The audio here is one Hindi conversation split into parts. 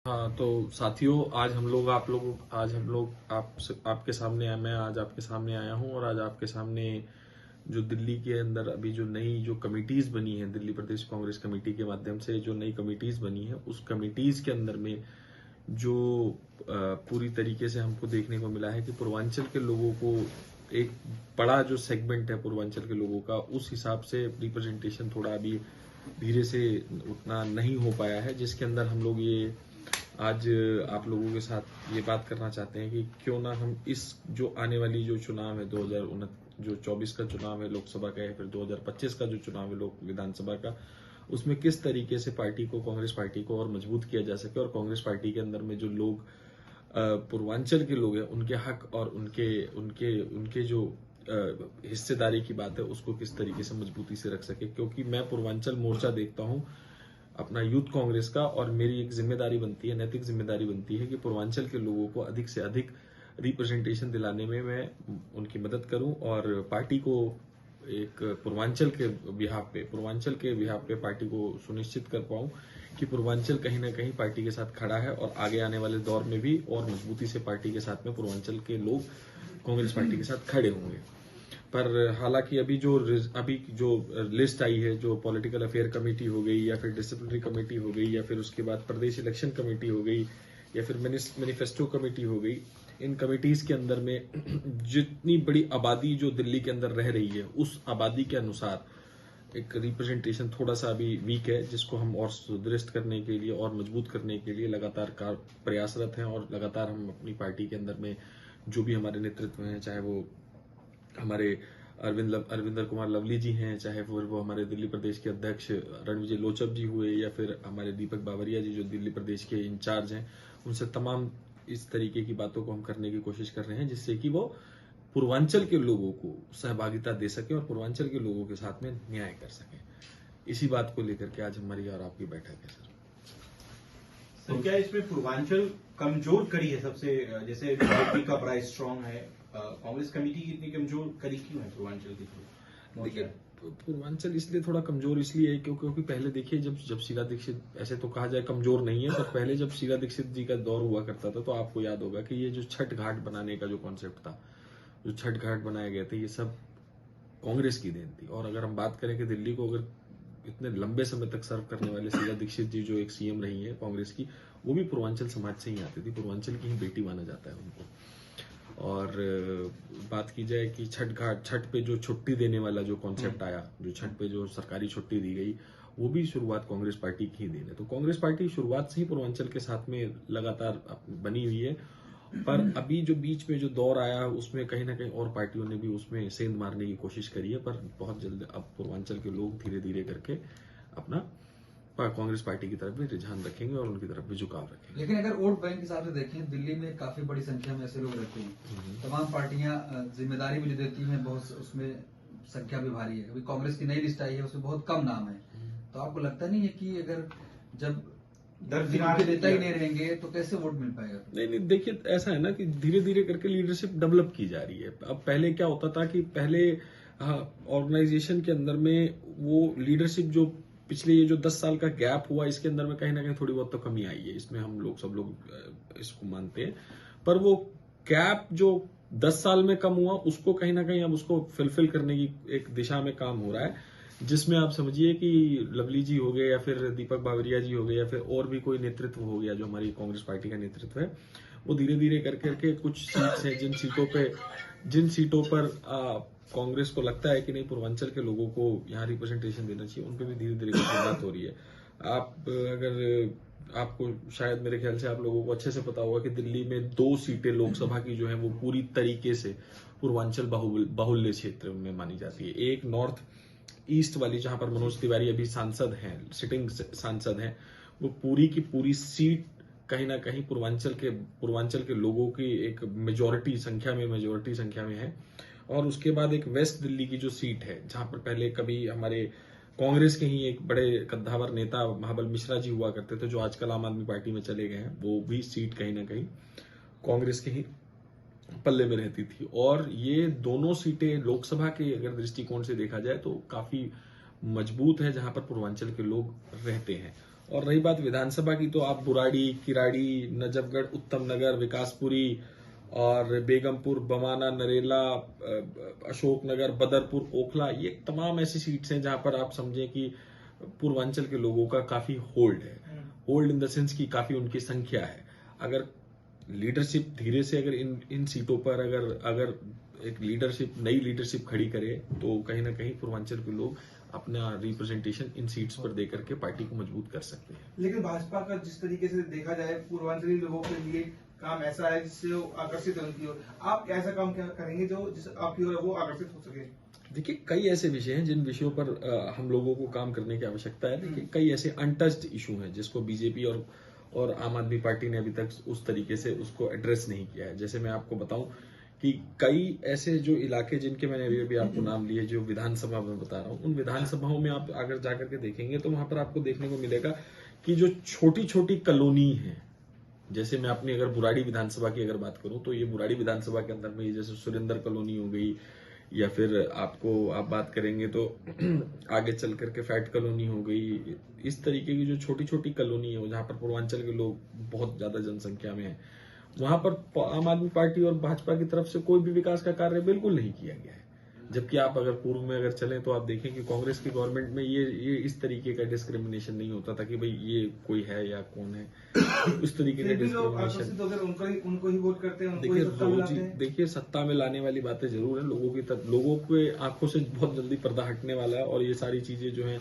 हाँ, तो साथियों, आज हम लोग आपके सामने मैं आज आपके सामने आया हूँ और आज आपके सामने जो दिल्ली के अंदर अभी जो नई जो कमिटीज बनी है, दिल्ली प्रदेश कांग्रेस कमेटी के माध्यम से जो नई कमिटीज बनी है, उस कमिटीज के अंदर में जो पूरी तरीके से हमको देखने को मिला है कि पूर्वांचल के लोगों को एक बड़ा जो सेगमेंट है पूर्वांचल के लोगों का, उस हिसाब से रिप्रेजेंटेशन थोड़ा अभी धीरे से उतना नहीं हो पाया है, जिसके अंदर हम लोग ये आज आप लोगों के साथ ये बात करना चाहते हैं कि क्यों ना हम इस जो आने वाली जो चुनाव है 2029 जो 24 का चुनाव है लोकसभा का, या फिर 2025 का जो चुनाव है लोक विधानसभा का, उसमें किस तरीके से कांग्रेस पार्टी को और मजबूत किया जा सके और कांग्रेस पार्टी के अंदर में जो लोग पूर्वांचल के लोग हैं उनके हक और उनके उनके उनके जो हिस्सेदारी की बात है उसको किस तरीके से मजबूती से रख सके। क्योंकि मैं पूर्वांचल मोर्चा देखता हूं अपना यूथ कांग्रेस का, और मेरी एक जिम्मेदारी बनती है, नैतिक जिम्मेदारी बनती है कि पूर्वांचल के लोगों को अधिक से अधिक रिप्रेजेंटेशन दिलाने में मैं उनकी मदद करूं और पार्टी को एक पूर्वांचल के बिहाफ पे पार्टी को सुनिश्चित कर पाऊं कि पूर्वांचल कहीं ना कहीं पार्टी के साथ खड़ा है और आगे आने वाले दौर में भी और मजबूती से पार्टी के साथ में पूर्वांचल के लोग कांग्रेस पार्टी के साथ खड़े होंगे। पर हालांकि अभी जो लिस्ट आई है, जो पॉलिटिकल अफेयर कमेटी हो गई या फिर डिसिप्लिनरी कमेटी हो गई या फिर उसके बाद प्रदेश इलेक्शन कमेटी हो गई या फिर मैनिफेस्टो कमेटी हो गई, इन कमेटीज के अंदर में जितनी बड़ी आबादी जो दिल्ली के अंदर रह रही है उस आबादी के अनुसार एक रिप्रेजेंटेशन थोड़ा सा अभी वीक है, जिसको हम और सुदृढ़ करने के लिए और मजबूत करने के लिए लगातार प्रयासरत हैं और लगातार हम अपनी पार्टी के अंदर में जो भी हमारे नेतृत्व हैं, चाहे वो हमारे अरविंदर कुमार लवली जी हैं, चाहे फिर वो हमारे दिल्ली प्रदेश के अध्यक्ष रणविजय लोचब जी हुए या फिर हमारे दीपक बावरिया जी जो दिल्ली प्रदेश के इंचार्ज हैं, उनसे तमाम इस तरीके की बातों को हम करने की कोशिश कर रहे हैं जिससे कि वो पूर्वांचल के लोगों को सहभागिता दे सके और पूर्वांचल के लोगों के साथ में न्याय कर सके। इसी बात को लेकर के आज हमारी और आपकी बैठक है सर। तो क्या इसमें पूर्वांचल कमजोर कड़ी है सबसे, जैसे बीजेपी का बड़ा स्ट्रांग है, कांग्रेस कमेटी की इतनी कमजोर कड़ी क्यों है पूर्वांचल की? देखिए, पूर्वांचल इसलिए थोड़ा कमजोर इसलिए है क्योंकि पहले देखिए जब शीला दीक्षित, ऐसे तो कहा जाए कमजोर नहीं है, पर पहले जब शीला दीक्षित जी का दौर हुआ करता था तो आपको याद होगा कि ये जो छठ घाट बनाने का जो कॉन्सेप्ट था, जो छठ घाट बनाए गए थे, ये सब कांग्रेस की देन थी। और अगर हम बात करें कि दिल्ली को अगर इतने लंबे समय तक सर्व करने वाले शीला दीक्षित जी जो एक सीएम रही है कांग्रेस की, वो भी पूर्वांचल समाज से ही आती थी, पूर्वांचल की ही बेटी माना जाता है उनको। और बात की जाए कि छठ पे जो छुट्टी देने वाला जो कॉन्सेप्ट आया, जो छठ पे जो सरकारी छुट्टी दी गई, वो भी शुरुआत कांग्रेस पार्टी की ही देन है। तो कांग्रेस पार्टी शुरुआत से ही पूर्वांचल के साथ में लगातार बनी हुई है, पर अभी जो बीच में जो दौर आया उसमें कहीं ना कहीं और पार्टियों ने भी उसमें सेंध मारने की कोशिश करी है, पर बहुत जल्द अब पूर्वांचल के लोग धीरे धीरे करके अपना कांग्रेस पार्टी की तरफ भी रुझान रखेंगे और उनकी तरफ भी झुकाव रखेंगे। लेकिन अगर वोट बैंक के हिसाब से देखें, दिल्ली में काफी बड़ी संख्या में ऐसे लोग रहते हैं, तमाम पार्टियां जिम्मेदारी भी जो देती हैं बहुत, उसमें संख्या भी भारी है। अभी कांग्रेस की नई लिस्ट आई है, उसमें बहुत कम नाम है, तो आपको लगता नहीं है कि अगर जब नेता ही नहीं रहेंगे तो कैसे वोट मिल पाएगा? नहीं, देखिए ऐसा है ना कि धीरे धीरे करके लीडरशिप डेवलप की जा रही है। अब पहले क्या होता था कि पहले ऑर्गेनाइजेशन के अंदर में वो लीडरशिप जो पिछले ये जो 10 साल का गैप हुआ, इसके अंदर में कहीं ना कहीं थोड़ी बहुत तो कमी आई है, इसमें हम लोग सब लोग इसको मानते हैं। पर वो गैप जो 10 साल में कम हुआ उसको कहीं ना कहीं अब उसको फिलफिल करने की एक दिशा में काम हो रहा है, जिसमें आप समझिए कि लवली जी हो गए या फिर दीपक बावरिया जी हो गए या फिर और भी कोई नेतृत्व हो गया जो हमारी कांग्रेस पार्टी का नेतृत्व है, वो धीरे धीरे करके कुछ सीट्स हैं जिन सीटों पर कांग्रेस को लगता है कि नहीं पूर्वांचल के लोगों को यहाँ रिप्रेजेंटेशन देना चाहिए, उन पर भी धीरे धीरे बात हो रही है। आपको शायद मेरे ख्याल से आप लोगों को अच्छे से पता होगा कि दिल्ली में 2 सीटें लोकसभा की जो है वो पूरी तरीके से पूर्वांचल बाहुल्य क्षेत्र में मानी जाती है। एक नॉर्थ ईस्ट वाली जहां पर मनोज तिवारी अभी सांसद हैं, सिटिंग सांसद हैं, वो पूरी की पूरी सीट कहीं ना कहीं पूर्वांचल के लोगों की एक मेजोरिटी संख्या में है। और उसके बाद एक वेस्ट दिल्ली की जो सीट है, जहां पर पहले कभी हमारे कांग्रेस के ही एक बड़े कद्दावर नेता महाबल मिश्रा जी हुआ करते थे, जो आजकल आम आदमी पार्टी में चले गए हैं, वो भी सीट कहीं ना कहीं कांग्रेस के ही पल्ले में रहती थी। और ये दोनों सीटें लोकसभा के अगर दृष्टिकोण से देखा जाए तो काफी मजबूत है, जहां पर पूर्वांचल के लोग रहते हैं। और रही बात विधानसभा की, तो आप बुराड़ी, किराड़ी, नजफगढ़, उत्तम नगर, विकासपुरी और बेगमपुर, बमाना, नरेला, अशोकनगर, बदरपुर, ओखला, ये तमाम ऐसी सीट्स हैं जहां पर आप समझें कि पूर्वांचल के लोगों का काफी होल्ड है। होल्ड इन द सेंस की काफी उनकी संख्या है। अगर लीडरशिप धीरे से अगर इन सीटों पर अगर एक नई लीडरशिप खड़ी करे तो कहीं ना कहीं पूर्वांचल के लोग अपना रिप्रेजेंटेशन इन सीट्स पर देकर के पार्टी को मजबूत कर सकते हैं। लेकिन भाजपा का जिस तरीके से देखा जाए पूर्वांचली लोगों के लिए काम ऐसा है जिससे वो आकर्षित है उनकी ओर, आप ऐसा काम क्या करेंगे जो जिस आपकी ओर वो आकर्षित हो सके? देखिए, कई ऐसे विषय हैं जिन विषयों पर हम लोगों को काम करने की आवश्यकता है। देखिए, कई ऐसे अनटच्ड इशू हैं जिसको बीजेपी और आम आदमी पार्टी ने अभी तक उस तरीके से उसको एड्रेस नहीं किया है। जैसे मैं आपको बताऊं कि कई ऐसे जो इलाके जिनके मैंने अभी आपको नाम लिए, जो विधानसभा में बता रहा हूं, उन विधानसभाओं में आप अगर जाकर के देखेंगे तो वहां पर आपको देखने को मिलेगा कि जो छोटी छोटी कॉलोनी है, जैसे मैं अपनी अगर बुराड़ी विधानसभा की अगर बात करूं तो ये बुराड़ी विधानसभा के अंदर में जैसे सुरेंद्र कॉलोनी हो गई, या फिर आप बात करेंगे तो आगे चल करके फैट कॉलोनी हो गई। इस तरीके की जो छोटी छोटी कॉलोनी है जहां पर पूर्वांचल के लोग बहुत ज्यादा जनसंख्या में है, वहां पर आम आदमी पार्टी और भाजपा की तरफ से कोई भी विकास का कार्य बिल्कुल नहीं किया गया है। जबकि आप अगर पूर्व में अगर चलें तो आप देखें कि कांग्रेस की गवर्नमेंट में ये इस तरीके का डिस्क्रिमिनेशन नहीं होता था कि भाई ये कोई है या कौन है, उस तरीके का डिस्क्रिमिनेशन। उनको ही वोट करते हैं, देखिए सत्ता में लाने वाली बातें जरूर है, लोगों के आंखों से बहुत जल्दी पर्दा हटने वाला है, और ये सारी चीजें जो है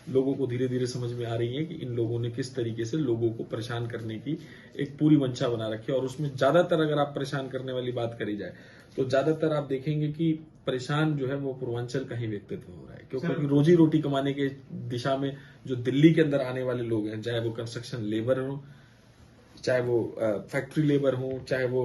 लोगों को धीरे धीरे समझ में आ रही है कि इन लोगों ने किस तरीके से लोगों को परेशान करने की एक पूरी मंशा बना रखी है। और उसमें ज्यादातर अगर आप परेशान करने वाली बात करी जाए तो ज्यादातर आप देखेंगे कि परेशान जो है वो पूर्वांचल का ही व्यक्तित्व हो रहा है, क्योंकि रोजी रोटी कमाने के दिशा में जो दिल्ली के अंदर आने वाले लोग हैं, चाहे वो कंस्ट्रक्शन लेबर हो, चाहे वो फैक्ट्री लेबर हो, चाहे वो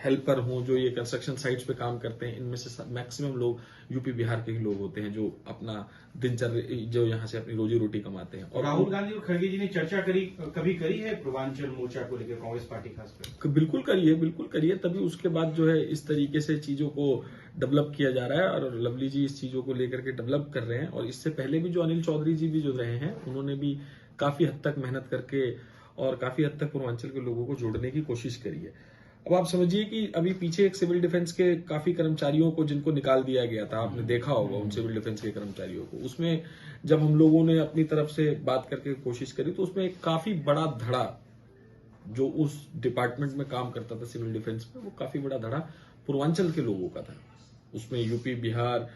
हेल्पर हो, जो ये कंस्ट्रक्शन साइट्स पे काम करते हैं, इनमें से मैक्सिमम लोग यूपी बिहार के ही लोग होते हैं जो अपना दिनचर्या जो यहाँ से अपनी रोजी रोटी कमाते हैं। और राहुल गांधी और खड़गे जी ने चर्चा कभी करी है पूर्वांचल मोर्चा को लेकर, कांग्रेस पार्टी खासकर? बिल्कुल करिए, तभी उसके बाद जो है इस तरीके से चीजों को डेवलप किया जा रहा है, और लवली जी इस चीजों को लेकर के डेवलप कर रहे हैं। और इससे पहले भी जो अनिल चौधरी जी भी जो रहे हैं, उन्होंने भी काफी हद तक मेहनत करके और काफी हद तक पूर्वांचल के लोगों को जोड़ने की कोशिश करी है। अब आप समझिए कि अभी पीछे एक सिविल डिफेंस के काफी कर्मचारियों को जिनको निकाल दिया गया था, आपने देखा होगा उन सिविल डिफेंस के कर्मचारियों को, उसमें जब हम लोगों ने अपनी तरफ से बात करके कोशिश करी तो उसमें एक काफी बड़ा धड़ा जो उस डिपार्टमेंट में काम करता था सिविल डिफेंस में, वो काफी बड़ा धड़ा पूर्वांचल के लोगों का था। उसमें यूपी बिहार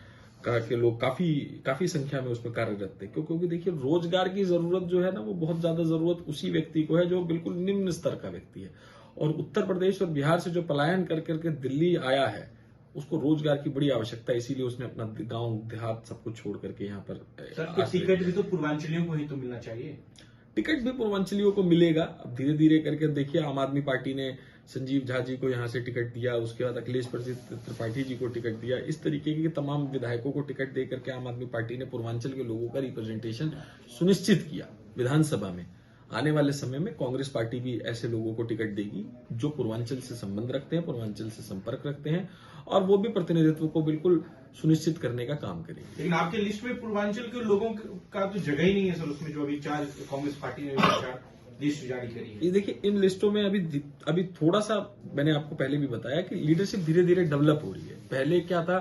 के लोग काफी संख्या में उसमें कार्यरत थे, क्योंकि देखिए रोजगार की जरूरत जो है ना, वो बहुत ज्यादा जरूरत उसी व्यक्ति को है जो बिल्कुल निम्न स्तर का व्यक्ति है। और उत्तर प्रदेश और बिहार से जो पलायन कर करके दिल्ली आया है, उसको रोजगार की बड़ी आवश्यकता है, इसीलिए उसने अपना गांव देहात सब कुछ छोड़ करके यहाँ पर। टिकट भी तो पूर्वांचलियों को ही तो मिलना चाहिए। टिकट भी पूर्वांचलियों को मिलेगा। अब धीरे धीरे करके देखिए, आम आदमी पार्टी ने संजीव झा जी को यहाँ से टिकट दिया, उसके बाद अखिलेश त्रिपाठी जी को टिकट दिया, इस तरीके के तमाम विधायकों को टिकट दे करके आम आदमी पार्टी ने पूर्वांचल के लोगों का रिप्रेजेंटेशन सुनिश्चित किया विधानसभा में। आने वाले समय में कांग्रेस पार्टी भी ऐसे लोगों को टिकट देगी जो पूर्वांचल से संबंध रखते हैं, पूर्वांचल से संपर्क रखते हैं, और वो भी प्रतिनिधित्व को बिल्कुल सुनिश्चित करने का काम करेगी। लेकिन आपके लिस्ट में पूर्वांचल के लोगों का तो जगह ही नहीं है सर, उसमें जो अभी 4 कांग्रेस पार्टी ने 4 लिस्ट जारी करी है। ये देखिए, इन लिस्टों में अभी थोड़ा सा मैंने आपको पहले भी बताया कि लीडरशिप धीरे धीरे डेवलप हो रही है। पहले क्या था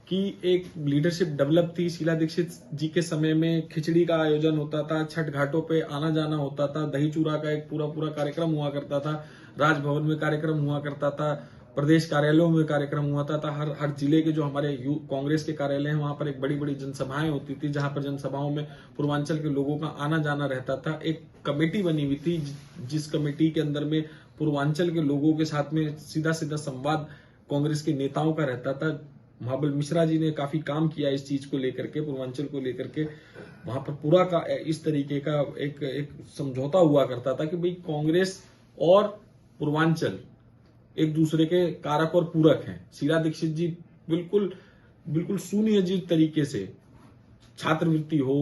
कि एक लीडरशिप डेवलप थी, शीला दीक्षित जी के समय में खिचड़ी का आयोजन होता था, छठ घाटों पे आना जाना होता था, दही चूड़ा का एक पूरा कार्यक्रम हुआ करता था, राजभवन में कार्यक्रम हुआ करता था, प्रदेश कार्यालयों में कार्यक्रम हुआ था, हर जिले के जो हमारे कांग्रेस के कार्यालय हैं वहां पर एक बड़ी बड़ी जनसभाएं होती थी, जहां पर जनसभाओं में पूर्वांचल के लोगों का आना जाना रहता था। एक कमेटी बनी हुई थी जिस कमेटी के अंदर में पूर्वांचल के लोगों के साथ में सीधा संवाद कांग्रेस के नेताओं का रहता था। महाबल मिश्रा जी ने काफी काम किया इस चीज को लेकर के, पूर्वांचल को लेकर के। वहां पर पूरा का इस तरीके का एक समझौता हुआ करता था कि भाई कांग्रेस और पूर्वांचल एक दूसरे के कारक और पूरक हैं। शीला दीक्षित जी बिल्कुल सुनियोजित तरीके से छात्रवृत्ति हो,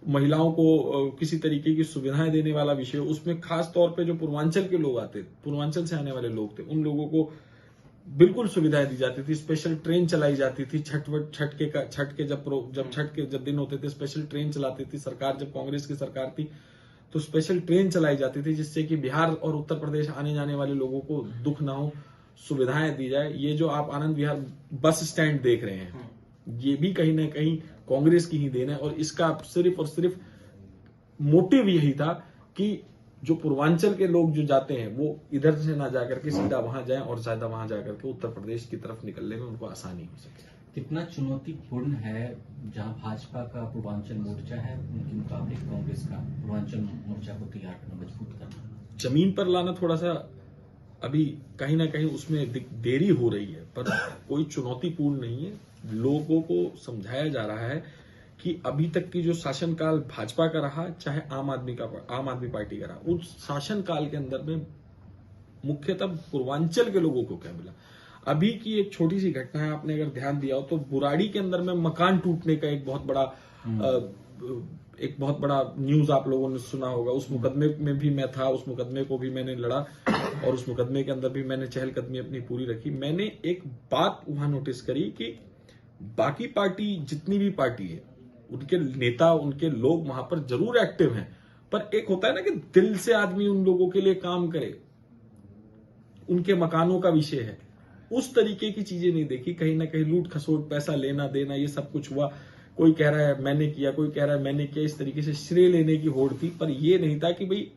महिलाओं को किसी तरीके की सुविधाएं देने वाला विषय, उसमें खास तौर पे जो पूर्वांचल के लोग आते, पूर्वांचल से आने वाले लोग थे, उन लोगों को बिल्कुल सुविधाएं दी जाती थी। स्पेशल ट्रेन चलाई जाती थी छठ के जब दिन होते थे, स्पेशल ट्रेन चलाती थी सरकार, जब कांग्रेस की सरकार थी तो स्पेशल ट्रेन चलाई जाती थी जिससे कि बिहार और उत्तर प्रदेश आने जाने वाले लोगों को दुख ना हो, सुविधाएं दी जाए। ये जो आप आनंद विहार बस स्टैंड देख रहे हैं, ये भी कहीं ना कहीं कांग्रेस की ही देन है, और इसका सिर्फ और सिर्फ मोटिव यही था कि जो पूर्वांचल के लोग जो जाते हैं वो इधर से ना जाकर के सीधा वहां जाएं और ज्यादा वहां जाकर के उत्तर प्रदेश की तरफ निकलने में उनको आसानी हो सके। कितना चुनौतीपूर्ण है जहां भाजपा का पूर्वांचल मोर्चा है उनके मुकाबले कांग्रेस का पूर्वांचल मोर्चा को तैयार करना, मजबूत करना? जमीन पर लाना थोड़ा सा अभी कहीं ना कहीं उसमें देरी हो रही है, पर कोई चुनौतीपूर्ण नहीं है। लोगों को समझाया जा रहा है कि अभी तक की जो शासनकाल भाजपा का रहा, चाहे आम आदमी पार्टी का रहा, उस शासनकाल के अंदर में मुख्यतः पूर्वांचल के लोगों को क्या मिला। अभी की एक छोटी सी घटना है, आपने अगर ध्यान दिया हो तो बुराड़ी के अंदर में मकान टूटने का एक बहुत बड़ा न्यूज आप लोगों ने सुना होगा। उस मुकदमे में भी मैं था, उस मुकदमे को भी मैंने लड़ा और उस मुकदमे के अंदर भी मैंने चहलकदमी अपनी पूरी रखी। मैंने एक बात वहां नोटिस करी कि बाकी पार्टी, जितनी भी पार्टी है, उनके नेता, उनके लोग वहां पर जरूर एक्टिव हैं, पर एक होता है ना कि दिल से आदमी उन लोगों के लिए काम करे, उनके मकानों का विषय है, उस तरीके की चीजें नहीं देखी। कहीं ना कहीं लूट खसोट, पैसा लेना देना, ये सब कुछ हुआ। कोई कह रहा है मैंने किया, कोई कह रहा है मैंने किया, इस तरीके से श्रेय लेने की होड़ थी, पर यह नहीं था कि भाई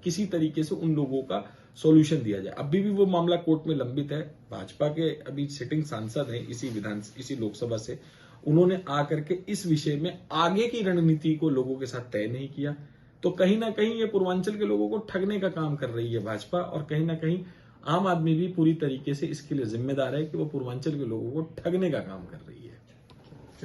किसी तरीके से उन लोगों का सॉल्यूशन दिया जाए। अभी भी वो मामला कोर्ट में लंबित है। भाजपा के अभी सिटिंग सांसद हैं इसी लोकसभा से, उन्होंने आकर के इस विषय में आगे की रणनीति को लोगों के साथ तय नहीं किया। तो कहीं ना कहीं ये पूर्वांचल के लोगों को ठगने का काम कर रही है भाजपा, और कहीं ना कहीं आम आदमी भी पूरी तरीके से इसके लिए जिम्मेदार है कि वो पूर्वांचल के लोगों को ठगने का काम कर रही है।